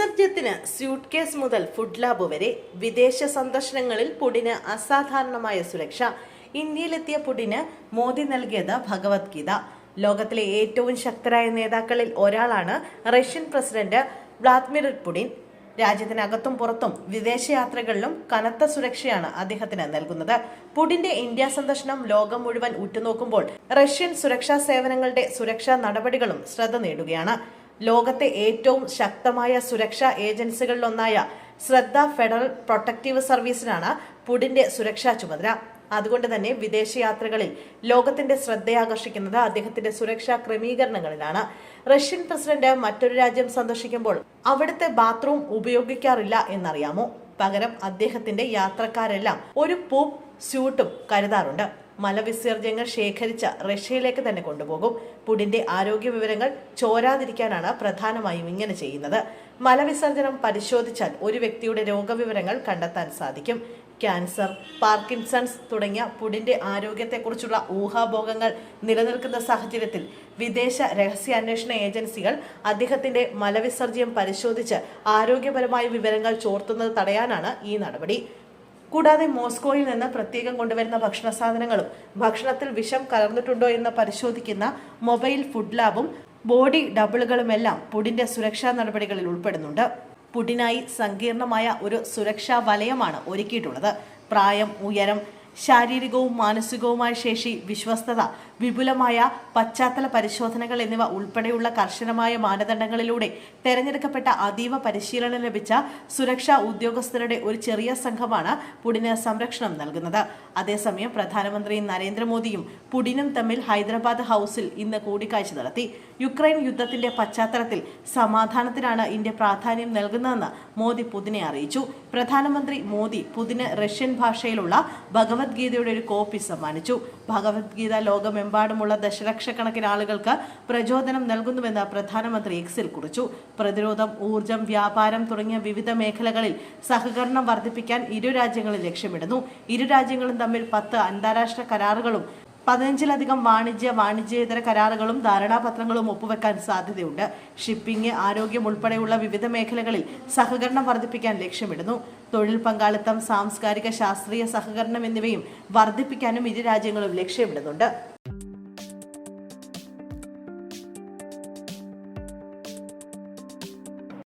വിസർജ്യത്തിന് suit case മുതൽ food lab വരെ വിദേശ സന്ദർശനങ്ങളിൽ പുടിന് അസാധാരണമായ സുരക്ഷ. ഇന്ത്യയിലെത്തിയ പുടിന് മോദി നൽകിയത് ഭഗവത്ഗീത. ലോകത്തിലെ ഏറ്റവും ശക്തരായ നേതാക്കളിൽ ഒരാളാണ് റഷ്യൻ പ്രസിഡന്റ് വ്ളാദിമിർ പുടിൻ. രാജ്യത്തിനകത്തും പുറത്തും വിദേശയാത്രകളിലും കനത്ത സുരക്ഷയാണ് അദ്ദേഹത്തിന് നൽകുന്നത്. പുടിന്റെ ഇന്ത്യ സന്ദർശനം ലോകം മുഴുവൻ ഉറ്റുനോക്കുമ്പോൾ റഷ്യൻ സുരക്ഷാ സേവനങ്ങളുടെ സുരക്ഷാ നടപടികളും ശ്രദ്ധ നേടുകയാണ്. ലോകത്തെ ഏറ്റവും ശക്തമായ സുരക്ഷാ ഏജൻസികളിലൊന്നായ ശ്രദ്ധ ഫെഡറൽ പ്രൊട്ടക്റ്റീവ് സർവീസിനാണ് പുടിന്റെ സുരക്ഷാ ചുമതല. അതുകൊണ്ട് തന്നെ വിദേശയാത്രകളിൽ ലോകത്തിന്റെ ശ്രദ്ധയാകർഷിക്കുന്നത് അദ്ദേഹത്തിന്റെ സുരക്ഷാ ക്രമീകരണങ്ങളിലാണ്. റഷ്യൻ പ്രസിഡന്റ് മറ്റൊരു രാജ്യം സന്ദർശിക്കുമ്പോൾ അവിടുത്തെ ബാത്റൂം ഉപയോഗിക്കാറില്ല എന്നറിയാമോ? പകരം അദ്ദേഹത്തിന്റെ യാത്രക്കാരെല്ലാം ഒരു പൂപ്പ് സ്യൂട്ടും കരുതാറുണ്ട്. മലവിസർജ്യങ്ങൾ ശേഖരിച്ച റഷ്യയിലേക്ക് തന്നെ കൊണ്ടുപോകും. പുടിന്റെ ആരോഗ്യ വിവരങ്ങൾ ചോരാതിരിക്കാനാണ് പ്രധാനമായും ഇങ്ങനെ ചെയ്യുന്നത്. മലവിസർജനം പരിശോധിച്ചാൽ ഒരു വ്യക്തിയുടെ രോഗവിവരങ്ങൾ കണ്ടെത്താൻ സാധിക്കും. ക്യാൻസർ, പാർക്കിൻസൺസ് തുടങ്ങിയ പുടിന്റെ ആരോഗ്യത്തെക്കുറിച്ചുള്ള ഊഹാപോഹങ്ങൾ നിലനിൽക്കുന്ന സാഹചര്യത്തിൽ വിദേശ രഹസ്യാന്വേഷണ ഏജൻസികൾ അദ്ദേഹത്തിന്റെ മലവിസർജ്യം പരിശോധിച്ച് ആരോഗ്യപരമായ വിവരങ്ങൾ ചോർത്തുന്നത് തടയാനാണ് ഈ നടപടി. കൂടാതെ മോസ്കോയിൽ നിന്ന് പ്രത്യേകം കൊണ്ടുവരുന്ന ഭക്ഷണ സാധനങ്ങളും ഭക്ഷണത്തിൽ വിഷം കലർന്നിട്ടുണ്ടോ എന്ന് പരിശോധിക്കുന്ന മൊബൈൽ ഫുഡ് ലാബും ബോഡി ഡബിളുകളുമെല്ലാം പുടിന്റെ സുരക്ഷാ നടപടികളിൽ ഉൾപ്പെടുന്നുണ്ട്. പുടിനായി സങ്കീർണമായ ഒരു സുരക്ഷാ വലയമാണ് ഒരുക്കിയിട്ടുള്ളത്. പ്രായം, ഉയരം, ശാരീരികവും മാനസികവുമായ ശേഷി, വിശ്വസ്തത, വിപുലമായ പശ്ചാത്തല പരിശോധനകൾ എന്നിവ ഉൾപ്പെടെയുള്ള കർശനമായ മാനദണ്ഡങ്ങളിലൂടെ തെരഞ്ഞെടുക്കപ്പെട്ട അതീവ പരിശീലനം ലഭിച്ച സുരക്ഷാ ഉദ്യോഗസ്ഥരുടെ ഒരു ചെറിയ സംഘമാണ് പുടിന് സംരക്ഷണം നൽകുന്നത്. അതേസമയം പ്രധാനമന്ത്രി നരേന്ദ്രമോദിയും പുടിനും തമ്മിൽ ഹൈദരാബാദ് ഹൌസിൽ ഇന്ന് കൂടിക്കാഴ്ച നടത്തി. യുക്രൈൻ യുദ്ധത്തിന്റെ പശ്ചാത്തലത്തിൽ സമാധാനത്തിനാണ് ഇന്ത്യ പ്രാധാന്യം നൽകുന്നതെന്ന് മോദി പുതിനെ അറിയിച്ചു. പ്രധാനമന്ത്രി മോദി പുതിന് റഷ്യൻ ഭാഷയിലുള്ള ഭഗവത്ഗീതയുടെ ഒരു കോപ്പി സമ്മാനിച്ചു. ഭഗവത്ഗീത ലോകമെമ്പാടുമുള്ള ദശലക്ഷക്കണക്കിന് ആളുകൾക്ക് പ്രചോദനം നൽകുന്നുവെന്ന് പ്രധാനമന്ത്രി എക്സിൽ കുറിച്ചു. പ്രതിരോധം, ഊർജം, വ്യാപാരം തുടങ്ങിയ വിവിധ മേഖലകളിൽ സഹകരണം വർദ്ധിപ്പിക്കാൻ ഇരു രാജ്യങ്ങളും ലക്ഷ്യമിടുന്നു. ഇരു രാജ്യങ്ങളും തമ്മിൽ 10 അന്താരാഷ്ട്ര കരാറുകളും 15ലധികം വാണിജ്യേതര കരാറുകളും ധാരണാപത്രങ്ങളും ഒപ്പുവെക്കാൻ സാധ്യതയുണ്ട്. ഷിപ്പിംഗ്, ആരോഗ്യം ഉൾപ്പെടെയുള്ള വിവിധ മേഖലകളിൽ സഹകരണം വർദ്ധിപ്പിക്കാൻ ലക്ഷ്യമിടുന്നു. തൊഴിൽ പങ്കാളിത്തം, സാംസ്കാരിക ശാസ്ത്രീയ സഹകരണം എന്നിവയും വർദ്ധിപ്പിക്കാനും ഇരു രാജ്യങ്ങളും ലക്ഷ്യമിടുന്നുണ്ട്.